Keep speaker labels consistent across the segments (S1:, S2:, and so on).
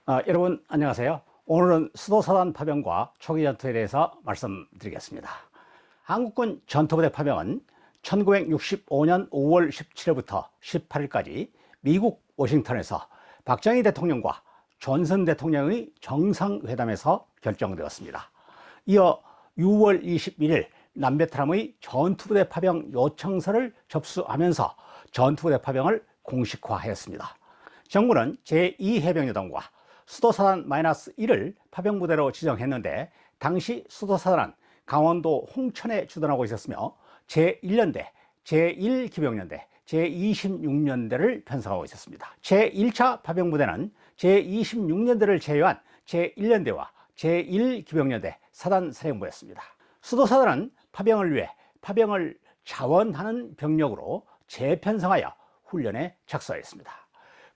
S1: 여러분 안녕하세요. 오늘은 수도사단 파병과 초기 전투에 대해서 말씀드리겠습니다. 한국군 전투부대 파병은 1965년 5월 17일부터 18일까지 미국 워싱턴에서 박정희 대통령과 존슨 대통령의 정상회담에서 결정되었습니다. 이어 6월 21일 남베트남의 전투부대 파병 요청서를 접수하면서 전투부대 파병을 공식화하였습니다. 정부는 제2해병여단과 수도사단 -1을 파병부대로 지정했는데, 당시 수도사단은 강원도 홍천에 주둔하고 있었으며 제1년대, 제1기병연대, 제26년대를 편성하고 있었습니다. 제1차 파병부대는 제26년대를 제외한 제1년대와 제1기병연대 사단사령부였습니다. 수도사단은 파병을 위해 파병을 자원하는 병력으로 재편성하여 훈련에 착수하였습니다.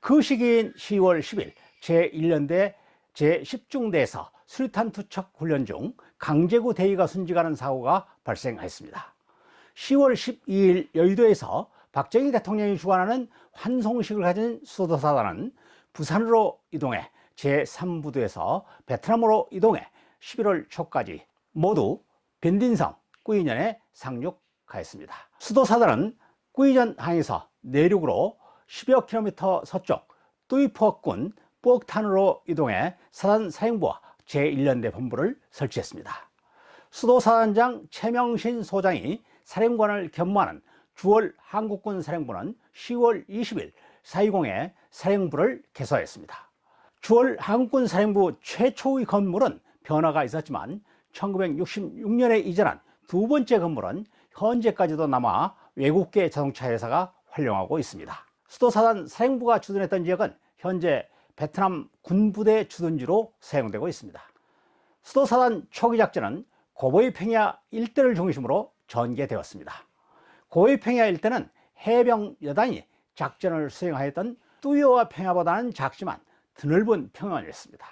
S1: 그 시기인 10월 10일 제1년대 제10중대에서 수류탄 투척 훈련 중 강제구 대위가 순직하는 사고가 발생했습니다. 10월 12일 여의도에서 박정희 대통령이 주관하는 환송식을 가진 수도사단은 부산으로 이동해 제3부두에서 베트남으로 이동해 11월 초까지 모두 빈딘성, 꾸이년에 상륙하였습니다. 수도사단은 꾸이년 항에서 내륙으로 10여 킬로미터 서쪽 뚜이포군 뻑탄으로 이동해 사단사령부와 제1년대 본부를 설치했습니다. 수도사단장 최명신 소장이 사령관을 겸무하는 주월 한국군 사령부는 10월 20일 4.20에 사령부를 개소했습니다. 주월 한국군 사령부 최초의 건물은 변화가 있었지만 1966년에 이전한 두 번째 건물은 현재까지도 남아 외국계 자동차 회사가 활용하고 있습니다. 수도사단 사령부가 주둔했던 지역은 현재 베트남 군부대 주둔지로 사용되고 있습니다. 수도사단 초기 작전은 고보이 평야 일대를 중심으로 전개되었습니다. 고보이 평야 일대는 해병 여단이 작전을 수행하였던 뚜이오와 평야보다는 작지만 드넓은 평야였습니다.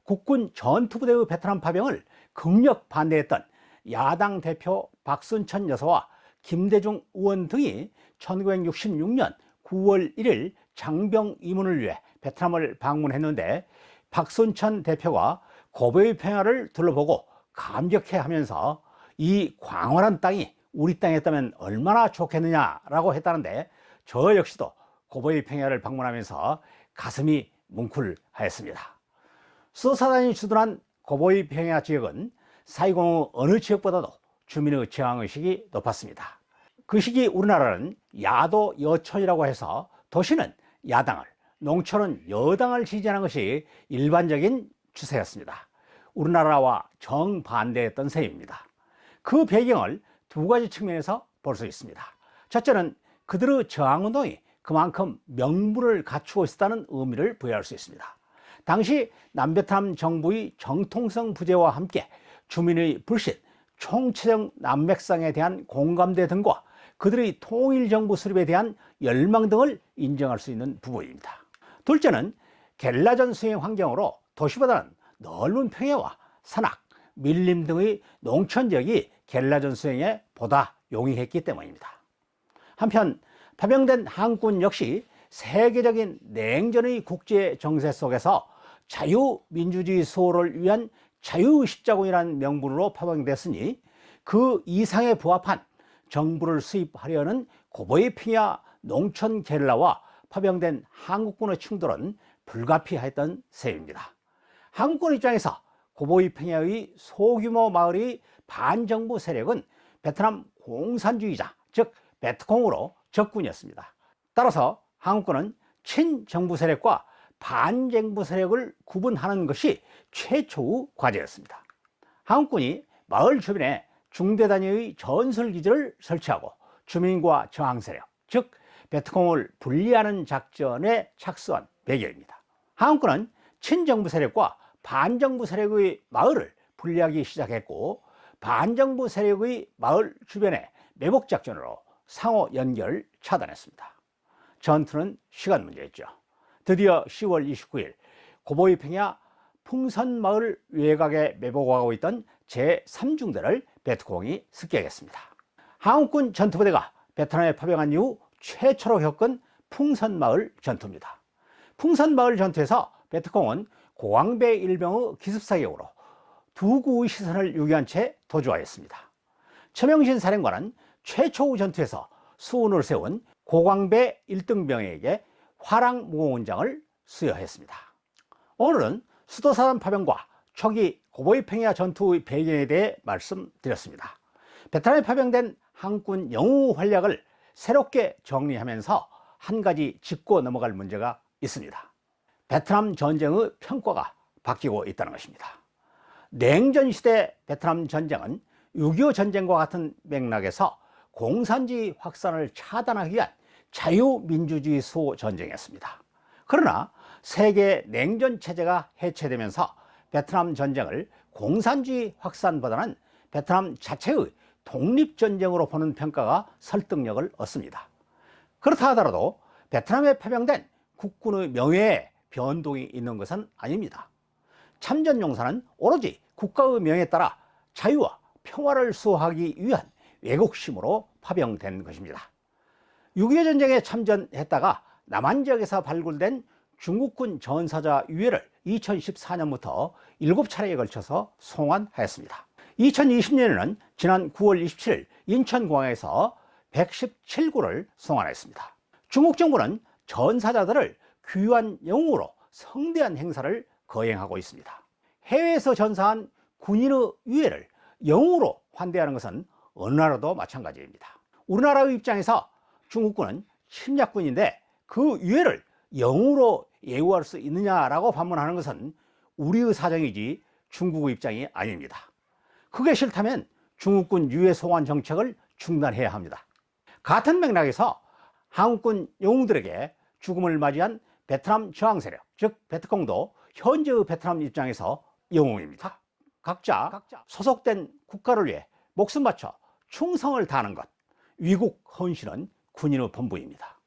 S1: 국군 전투부대의 베트남 파병을 극력 반대했던 야당 대표 박순천 여사와 김대중 의원 등이 1966년 9월 1일 장병 이문을 위해 베트남을 방문했는데, 박순천 대표가 고베이 평야를 둘러보고 감격해하면서 이 광활한 땅이 우리 땅이었다면 얼마나 좋겠느냐라고 했다는데, 저 역시도 고베이 평야를 방문하면서 가슴이 뭉클하였습니다. 수도사단이 주둔한 고베이 평야 지역은 4.20 어느 지역보다도 주민의 저항의식이 높았습니다. 그 시기 우리나라는 야도 여촌이라고 해서 도시는 야당을, 농촌은 여당을 지지하는 것이 일반적인 추세였습니다. 우리나라와 정반대였던 셈입니다. 그 배경을 두 가지 측면에서 볼 수 있습니다. 첫째는 그들의 저항운동이 그만큼 명분을 갖추고 있었다는 의미를 부여할 수 있습니다. 당시 남베트남 정부의 정통성 부재와 함께 주민의 불신, 총체적 난맥상에 대한 공감대 등과 그들의 통일정부 수립에 대한 열망 등을 인정할 수 있는 부분입니다. 둘째는 겔라전 수행 환경으로 도시보다는 넓은 평야와 산악, 밀림 등의 농촌 지역이 겔라전 수행에 보다 용이했기 때문입니다. 한편 파병된 한국군 역시 세계적인 냉전의 국제 정세 속에서 자유민주주의 수호를 위한 자유의 십자군이라는 명분으로 파병됐으니 그 이상에 부합한 정부를 수입하려는 고보이 평야 농촌 게릴라와 파병된 한국군의 충돌은 불가피했던 셈입니다. 한국군 입장에서 고보이 평야의 소규모 마을의 반정부 세력은 베트남 공산주의자, 즉 베트콩으로 적군이었습니다. 따라서 한국군은 친정부 세력과 반정부 세력을 구분하는 것이 최초의 과제였습니다. 한국군이 마을 주변에 중대 단위의 전술기지를 설치하고 주민과 저항 세력, 즉 베트콩을 분리하는 작전에 착수한 배경입니다. 한국군은 친정부 세력과 반정부 세력의 마을을 분리하기 시작했고, 반정부 세력의 마을 주변에 매복 작전으로 상호 연결 차단했습니다. 전투는 시간 문제였죠. 드디어 10월 29일 고보이 평야 풍선마을 외곽에 매복하고 있던 제3중대를 베트콩이 습격했습니다. 한국군 전투부대가 베트남에 파병한 이후 최초로 겪은 풍선마을 전투입니다. 풍선마을 전투에서 베트콩은 고광배 일병의 기습사격으로 두 구의 시선을 유기한 채 도주하였습니다. 최명신 사령관은 최초의 전투에서 수운을 세운 고광배 1등병에게 화랑무공훈장을 수여했습니다. 오늘은 수도사단 파병과 초기 고보이 평야 전투의 배경에 대해 말씀드렸습니다. 베트남에 파병된 한국군 영웅 활약을 새롭게 정리하면서 한 가지 짚고 넘어갈 문제가 있습니다. 베트남 전쟁의 평가가 바뀌고 있다는 것입니다. 냉전시대 베트남 전쟁은 6.25 전쟁과 같은 맥락에서 공산주의 확산을 차단하기 위한 자유민주주의 수호 전쟁이었습니다. 그러나 세계 냉전 체제가 해체되면서 베트남 전쟁을 공산주의 확산보다는 베트남 자체의 독립전쟁으로 보는 평가가 설득력을 얻습니다. 그렇다 하더라도 베트남에 파병된 국군의 명예에 변동이 있는 것은 아닙니다. 참전용사는 오로지 국가의 명에 따라 자유와 평화를 수호하기 위한 왜곡심으로 파병된 것입니다. 6.25 전쟁에 참전했다가 남한 지역에서 발굴된 중국군 전사자 유해를 2014년부터 7차례에 걸쳐서 송환하였습니다. 2020년에는 지난 9월 27일 인천공항에서 117구를 송환했습니다. 중국 정부는 전사자들을 귀한 영웅으로 성대한 행사를 거행하고 있습니다. 해외에서 전사한 군인의 유해를 영웅으로 환대하는 것은 어느 나라도 마찬가지입니다. 우리나라의 입장에서 중국군은 침략군인데 그 유해를 영웅으로 예우할 수 있느냐라고 반문하는 것은 우리의 사정이지 중국의 입장이 아닙니다. 그게 싫다면 중국군 유해 송환 정책을 중단해야 합니다. 같은 맥락에서 한국군 영웅들에게 죽음을 맞이한 베트남 저항 세력, 즉 베트콩도 현재의 베트남 입장에서 영웅입니다. 각자 소속된 국가를 위해 목숨 바쳐 충성을 다하는 것, 위국 헌신은 군인의 본분입니다.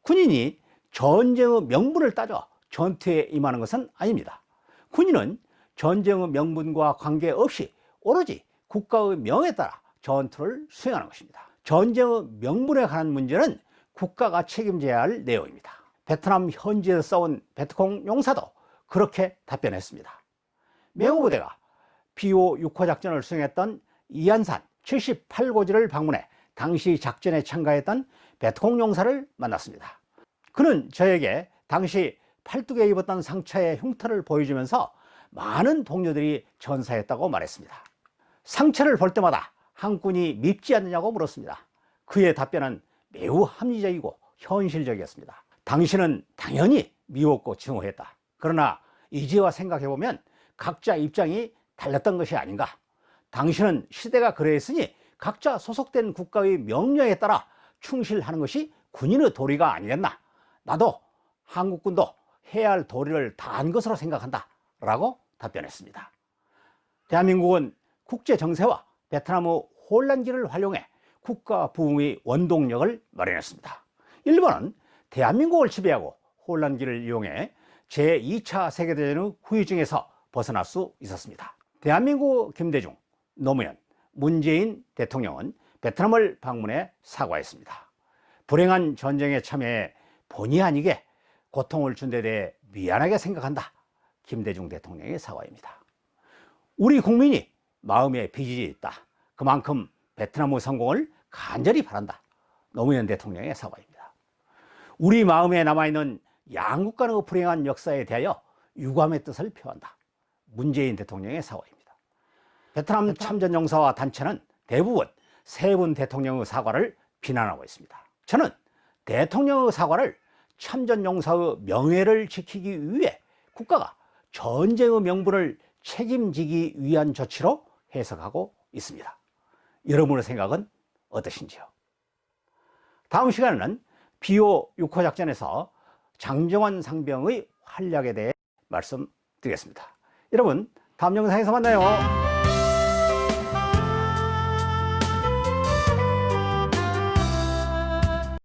S1: 군인이 전쟁의 명분을 따져 전투에 임하는 것은 아닙니다. 군인은 전쟁의 명분과 관계없이 오로지 국가의 명에 따라 전투를 수행하는 것입니다. 전쟁의 명분에 관한 문제는 국가가 책임져야 할 내용입니다. 베트남 현지에서 싸운 베트콩 용사도 그렇게 답변했습니다. 명호부대가 비호 6호 작전을 수행했던 이안산 78고지를 방문해 당시 작전에 참가했던 베트콩 용사를 만났습니다. 그는 저에게 당시 팔뚝에 입었던 상처의 흉터를 보여주면서 많은 동료들이 전사했다고 말했습니다. 상처를 볼 때마다 한군이 밉지 않느냐고 물었습니다. 그의 답변은 매우 합리적이고 현실적이었습니다. 당신은 당연히 미웠고 증오했다. 그러나 이제와 생각해보면 각자 입장이 달랐던 것이 아닌가. 당신은 시대가 그러했으니 각자 소속된 국가의 명령에 따라 충실하는 것이 군인의 도리가 아니겠나. 나도 한국군도 해야 할 도리를 다한 것으로 생각한다 라고 답변했습니다. 대한민국은 국제 정세와 베트남의 혼란기를 활용해 국가 부흥의 원동력을 마련했습니다. 일본은 대한민국을 지배하고 혼란기를 이용해 제2차 세계대전의 후유증에서 벗어날 수 있었습니다. 대한민국 김대중, 노무현, 문재인 대통령은 베트남을 방문해 사과했습니다. 불행한 전쟁에 참여해 본의 아니게 고통을 준 데 대해 미안하게 생각한다. 김대중 대통령의 사과입니다. 우리 국민이 마음에 빚이 있다. 그만큼 베트남의 성공을 간절히 바란다. 노무현 대통령의 사과입니다. 우리 마음에 남아있는 양국 간의 불행한 역사에 대하여 유감의 뜻을 표한다. 문재인 대통령의 사과입니다. 베트남 참전용사와 단체는 대부분 세 분 대통령의 사과를 비난하고 있습니다. 저는 대통령의 사과를 참전용사의 명예를 지키기 위해 국가가 전쟁의 명분을 책임지기 위한 조치로 해석하고 있습니다. 여러분의 생각은 어떠신지요? 다음 시간에는 비호 6호 작전에서 장정원 상병의 활약에 대해 말씀드리겠습니다. 여러분, 다음 영상에서 만나요.